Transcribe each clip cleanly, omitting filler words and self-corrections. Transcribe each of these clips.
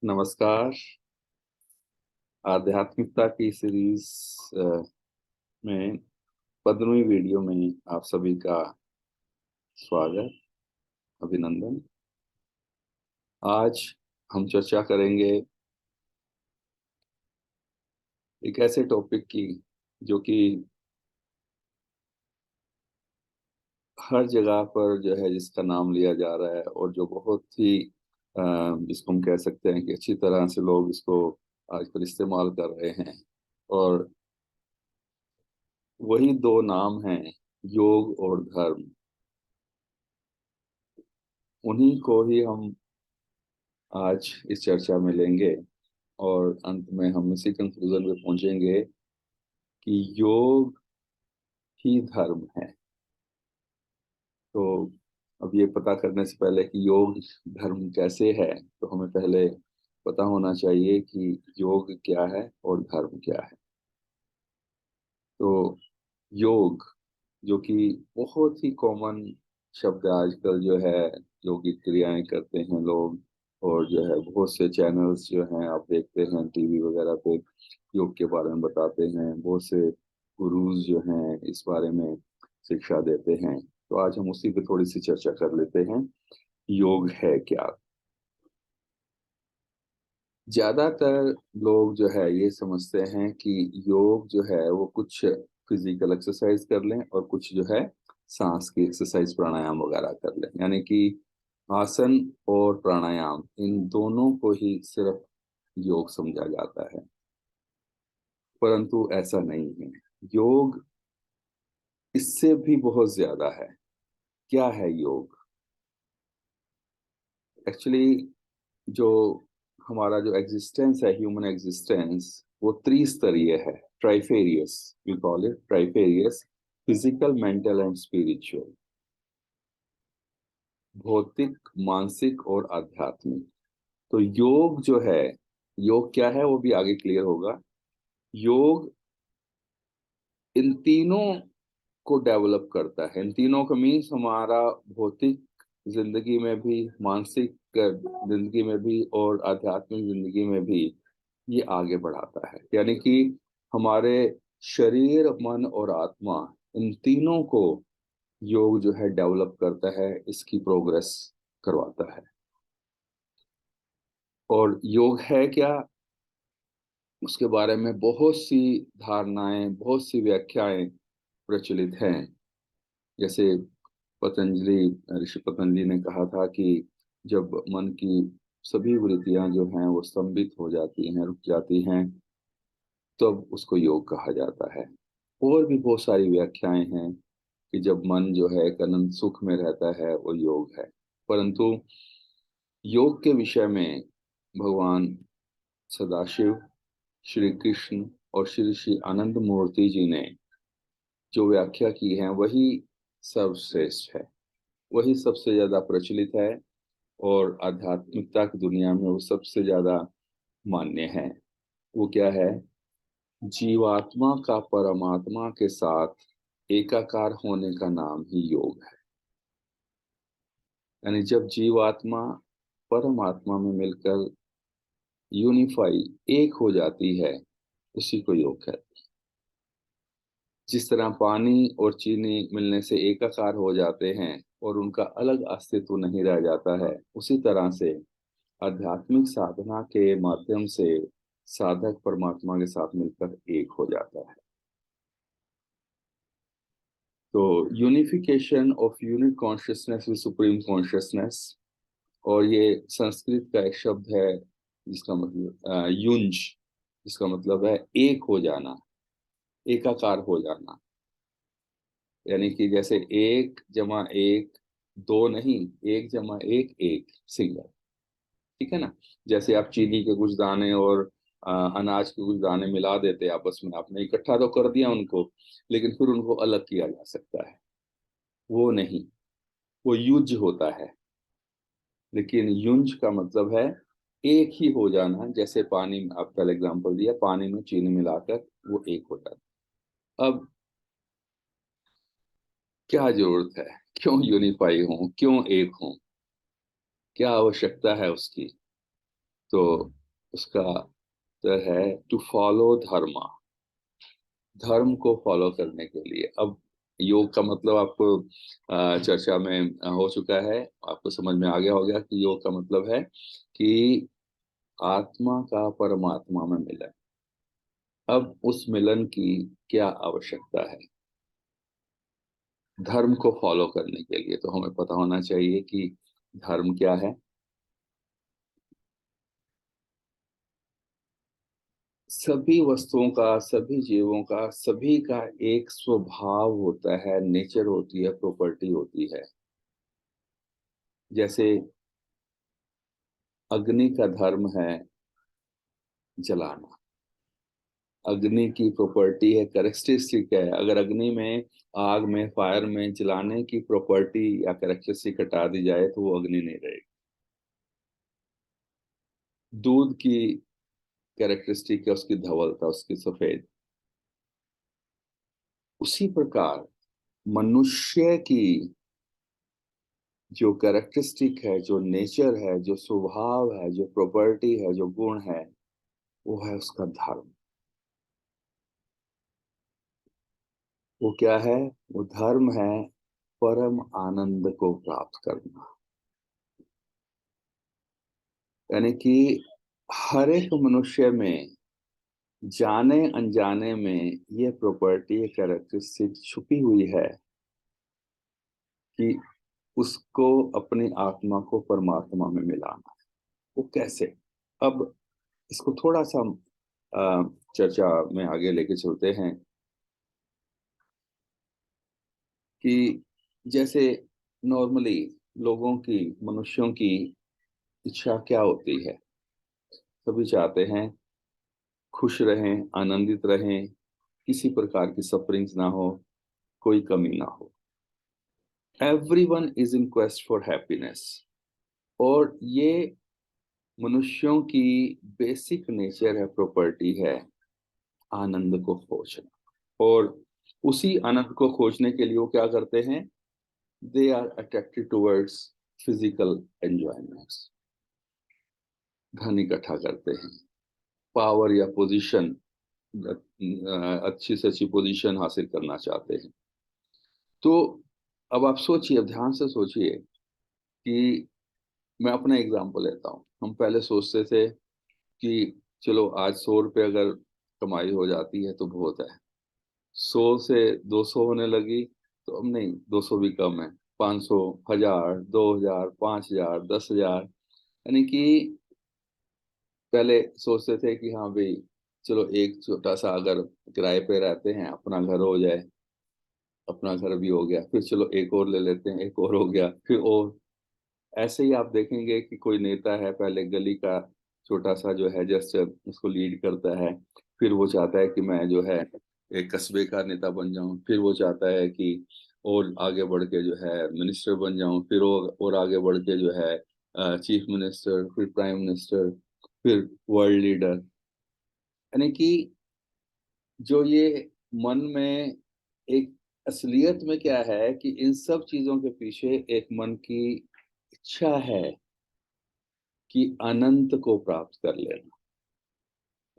नमस्कार। आध्यात्मिकता की सीरीज में 15वीं वीडियो में आप सभी का स्वागत, अभिनंदन। आज हम चर्चा करेंगे एक ऐसे टॉपिक की जो कि हर जगह पर जो है जिसका नाम लिया जा रहा है और जो बहुत ही जिसको हम कह सकते हैं कि अच्छी तरह से लोग इसको आजकल इस्तेमाल कर रहे हैं। और वही दो नाम हैं, योग और धर्म। उन्हीं को ही हम आज इस चर्चा में लेंगे और अंत में हम इसी कंक्लूजन पे पहुंचेंगे कि योग ही धर्म है। तो अब ये पता करने से पहले कि योग धर्म कैसे है, तो हमें पहले पता होना चाहिए कि योग क्या है और धर्म क्या है। तो योग, जो कि बहुत ही कॉमन शब्द है आजकल, जो है योगिक क्रियाएं करते हैं लोग, और जो है बहुत से चैनल्स जो हैं आप देखते हैं टीवी वगैरह पे योग के बारे में बताते हैं। बहुत से गुरुज जो हैं इस बारे में शिक्षा देते हैं। तो आज हम उसी पे थोड़ी सी चर्चा कर लेते हैं, योग है क्या। ज्यादातर लोग जो है ये समझते हैं कि योग जो है वो कुछ फिजिकल एक्सरसाइज कर लें और कुछ जो है सांस की एक्सरसाइज प्राणायाम वगैरह कर लें, यानी कि आसन और प्राणायाम इन दोनों को ही सिर्फ योग समझा जाता है। परंतु ऐसा नहीं है। योग इससे भी बहुत ज्यादा है। क्या है योग? एक्चुअली जो हमारा जो एग्जिस्टेंस है, ह्यूमन एग्जिस्टेंस, वो त्रिस्तरीय है, trifarious. We call it trifarious: physical, mental and spiritual. भौतिक, मानसिक और आध्यात्मिक। तो योग जो है, योग क्या है वो भी आगे क्लियर होगा। योग इन तीनों को डेवलप करता है। इन तीनों का मीन्स हमारा भौतिक जिंदगी में भी, मानसिक जिंदगी में भी और आध्यात्मिक जिंदगी में भी ये आगे बढ़ाता है। यानी कि हमारे शरीर, मन और आत्मा, इन तीनों को योग जो है डेवलप करता है, इसकी प्रोग्रेस करवाता है। और योग है क्या, उसके बारे में बहुत सी धारणाएं, बहुत सी व्याख्याएं प्रचलित हैं। जैसे पतंजलि, ऋषि पतंजलि ने कहा था कि जब मन की सभी वृत्तियां जो हैं वो स्तंभित हो जाती हैं, रुक जाती हैं, तब उसको योग कहा जाता है। और भी बहुत सारी व्याख्याएं हैं कि जब मन जो है एक अनंत सुख में रहता है, वो योग है। परंतु योग के विषय में भगवान सदाशिव, श्री कृष्ण और श्री श्री आनंद मूर्ति जी ने जो व्याख्या की है वही सर्वश्रेष्ठ है, वही सबसे ज्यादा प्रचलित है और आध्यात्मिकता की दुनिया में वो सबसे ज्यादा मान्य है। वो क्या है? जीवात्मा का परमात्मा के साथ एकाकार होने का नाम ही योग है। यानी जब जीवात्मा परमात्मा में मिलकर यूनिफाई, एक हो जाती है, उसी को योग कहते हैं। जिस तरह पानी और चीनी मिलने से एकाकार हो जाते हैं और उनका अलग अस्तित्व नहीं रह जाता है, उसी तरह से आध्यात्मिक साधना के माध्यम से साधक परमात्मा के साथ मिलकर एक हो जाता है। तो unification of unit consciousness with supreme consciousness, और ये संस्कृत का एक शब्द है जिसका मतलब युंज, जिसका मतलब है एक हो जाना, एकाकार हो जाना। यानी कि जैसे एक जमा एक दो नहीं, एक जमा एक एक, सिंगल। ठीक है ना? जैसे आप चीनी के कुछ दाने और अनाज के कुछ दाने मिला देते हैं आपस में, आपने इकट्ठा तो कर दिया उनको, लेकिन फिर उनको अलग किया जा सकता है, वो नहीं, वो युज होता है। लेकिन युंज का मतलब है एक ही हो जाना। जैसे पानी में, आप पहले एग्जांपल दिया, पानी में चीनी मिलाकर वो एक हो जाता है। अब क्या जरूरत है, क्यों यूनिफाई हो, क्यों एक हो, क्या आवश्यकता है उसकी? तो उसका तो है टू फॉलो धर्मा, धर्म को फॉलो करने के लिए। अब योग का मतलब आपको चर्चा में हो चुका है, आपको समझ में आ गया होगा कि योग का मतलब है कि आत्मा का परमात्मा में मिलन। अब उस मिलन की क्या आवश्यकता है धर्म को फॉलो करने के लिए? तो हमें पता होना चाहिए कि धर्म क्या है। सभी वस्तुओं का, सभी जीवों का, सभी का एक स्वभाव होता है, नेचर होती है, प्रॉपर्टी होती है। जैसे अग्नि का धर्म है जलाना, अग्नि की प्रॉपर्टी है, कैरेक्टरिस्टिक है। अगर अग्नि में, आग में, फायर में जलाने की प्रॉपर्टी या कैरेक्टरिस्टिक हटा दी जाए तो वो अग्नि नहीं रहेगी। दूध की कैरेक्टरिस्टिक है उसकी धवलता, उसकी सफेद। उसी प्रकार मनुष्य की जो कैरेक्टरिस्टिक है, जो नेचर है, जो स्वभाव है, जो प्रॉपर्टी है, जो गुण है, वो है उसका धर्म। वो क्या है? वो धर्म है परम आनंद को प्राप्त करना। यानी कि हर एक मनुष्य में जाने अनजाने में ये प्रॉपर्टी, ये कैरेक्टरिस्टिक छुपी हुई है कि उसको अपनी आत्मा को परमात्मा में मिलाना है। वो कैसे? अब इसको थोड़ा सा चर्चा में आगे लेके चलते हैं कि जैसे नॉर्मली लोगों की, मनुष्यों की इच्छा क्या होती है? सभी चाहते हैं खुश रहें, आनंदित रहें, किसी प्रकार की सफरिंग्स ना हो, कोई कमी ना हो। Everyone is in quest for happiness. और ये मनुष्यों की बेसिक नेचर है, प्रॉपर्टी है, आनंद को खोजना। और उसी आनंद को खोजने के लिए वो क्या करते हैं? They are attracted towards physical enjoyments. धन इकट्ठा करते हैं, पावर या पोजीशन, अच्छी से अच्छी पोजीशन हासिल करना चाहते हैं। तो अब आप सोचिए, अब ध्यान से सोचिए कि मैं अपना एग्जांपल लेता हूँ। हम पहले सोचते थे कि चलो आज 100 रुपये अगर कमाई हो जाती है तो बहुत है। 100 से 200 होने लगी तो अब नहीं, 200 भी कम है। 500, 1000, 2000, 5000, 10,000। यानी कि पहले सोचते थे कि हाँ भाई, चलो एक छोटा सा अगर किराए पे रहते हैं, अपना घर हो जाए, अपना घर भी हो गया, फिर चलो एक और ले लेते हैं, एक और हो गया, फिर और। ऐसे ही आप देखेंगे कि कोई नेता है, पहले गली का छोटा सा जो है जस्ट उसको लीड करता है, फिर वो चाहता है कि मैं जो है एक कस्बे का नेता बन जाऊं, फिर वो चाहता है कि और आगे बढ़ के जो है मिनिस्टर बन जाऊं, फिर और आगे बढ़ के जो है चीफ मिनिस्टर, फिर प्राइम मिनिस्टर, फिर वर्ल्ड लीडर। यानी कि जो ये मन में एक असलियत में क्या है कि इन सब चीजों के पीछे एक मन की इच्छा है कि अनंत को प्राप्त कर लेना।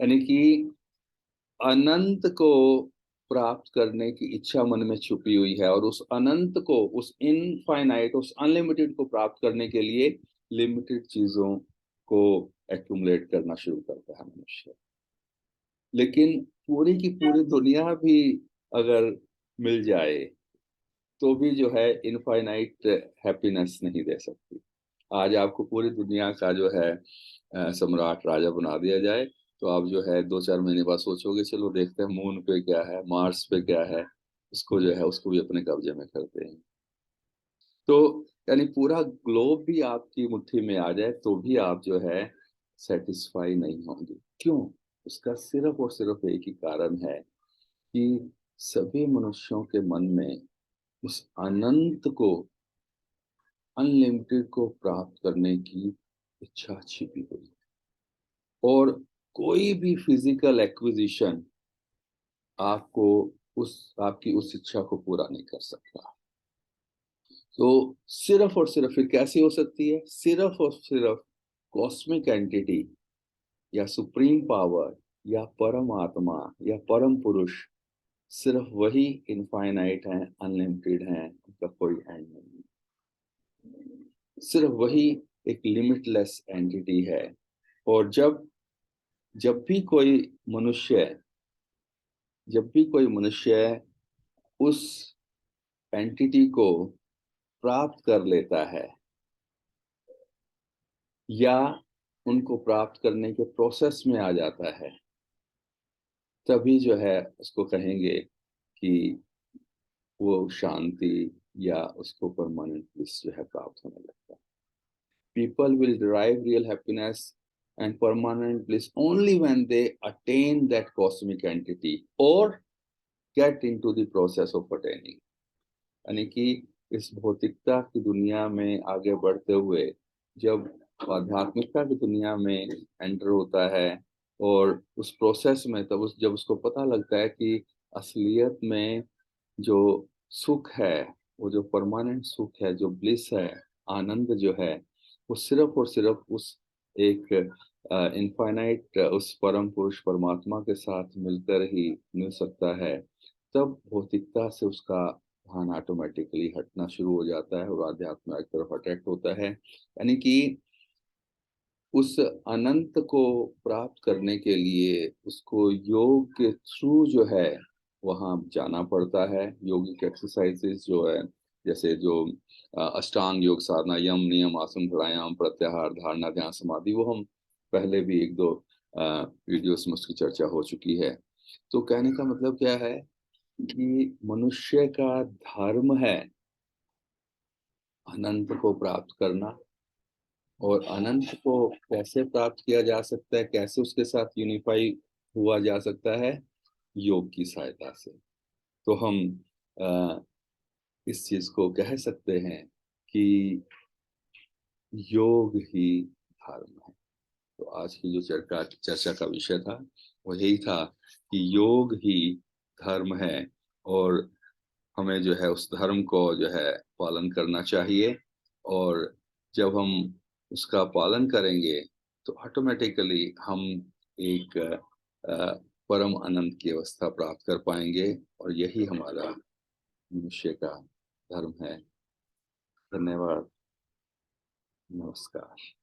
यानी कि अनंत को प्राप्त करने की इच्छा मन में छुपी हुई है, और उस अनंत को, उस इनफाइनाइट, उस अनलिमिटेड को प्राप्त करने के लिए लिमिटेड चीजों को एक्यूमुलेट करना शुरू करता है मनुष्य। लेकिन पूरी की पूरी दुनिया भी अगर मिल जाए तो भी जो है इनफाइनाइट हैप्पीनेस नहीं दे सकती। आज आपको पूरी दुनिया का जो है सम्राट, राजा बना दिया जाए तो आप जो है 2-4 महीने बाद सोचोगे चलो देखते हैं मून पे क्या है, मार्स पे क्या है, उसको जो है उसको भी अपने कब्जे में करते हैं। तो यानी पूरा ग्लोब भी आपकी मुट्ठी में आ जाए तो भी आप जो है सेटिस्फाई नहीं होंगे। क्यों? उसका सिर्फ और सिर्फ एक ही कारण है कि सभी मनुष्यों के मन में उस अनंत को, अनलिमिटेड को प्राप्त करने की इच्छा छिपी हुई है। और कोई भी फिजिकल एक्विजिशन आपको उस, आपकी उस इच्छा को पूरा नहीं कर सकता। तो सिर्फ और सिर्फ, फिर कैसी हो सकती है? सिर्फ और सिर्फ कॉस्मिक एंटिटी या सुप्रीम पावर या परम आत्मा या परम पुरुष, सिर्फ वही इनफाइनाइट हैं, अनलिमिटेड हैं, उनका कोई एंड नहीं है। सिर्फ वही एक लिमिटलेस एंटिटी है। और जब जब भी कोई मनुष्य जब भी कोई मनुष्य उस एंटिटी को प्राप्त कर लेता है या उनको प्राप्त करने के प्रोसेस में आ जाता है, तभी जो है उसको कहेंगे कि वो शांति या उसको परमानेंट ब्लिस जो है प्राप्त होने लगता है। People will derive real happiness and permanent bliss only when they attain that cosmic entity or get into the process of attaining। यानी कि इस भौतिकता की दुनिया में आगे बढ़ते हुए जब आध्यात्मिकता की दुनिया में एंटर होता है और उस प्रोसेस में, तब जब उसको पता लगता है कि असलियत में जो सुख है, वो जो परमानेंट सुख है, जो ब्लिस है, आनंद जो है, वो सिर्फ और सिर्फ उस एक इनफाइनाइट उस परम पुरुष परमात्मा के साथ मिलकर ही मिल सकता है। तब भौतिकता से उसका ध्यान ऑटोमेटिकली हटना शुरू हो जाता है और आध्यात्म की तरफ अट्रैक्ट होता है। यानी कि उस अनंत को प्राप्त करने के लिए उसको योग के थ्रू जो है वहाँ जाना पड़ता है। योगिक एक्सरसाइजेस जो है, जैसे जो अष्टांग योग साधना, यम नियम आसन प्राणायाम प्रत्याहार धारणा ध्यान समाधि, वो हम पहले भी एक दो वीडियोस में उसकी चर्चा हो चुकी है। तो कहने का मतलब क्या है कि मनुष्य का धर्म है अनंत को प्राप्त करना। और अनंत को कैसे प्राप्त किया जा सकता है, कैसे उसके साथ यूनिफाई हुआ जा सकता है? योग की सहायता से। तो हम अ, इस चीज को कह सकते हैं कि योग ही धर्म है। तो आज की जो चर्चा चर्चा का विषय था वो यही था कि योग ही धर्म है और हमें जो है उस धर्म को जो है पालन करना चाहिए। और जब हम उसका पालन करेंगे तो ऑटोमेटिकली हम एक परम आनंद की अवस्था प्राप्त कर पाएंगे और यही हमारा मनुष्य का धर्म है। धन्यवाद। नमस्कार।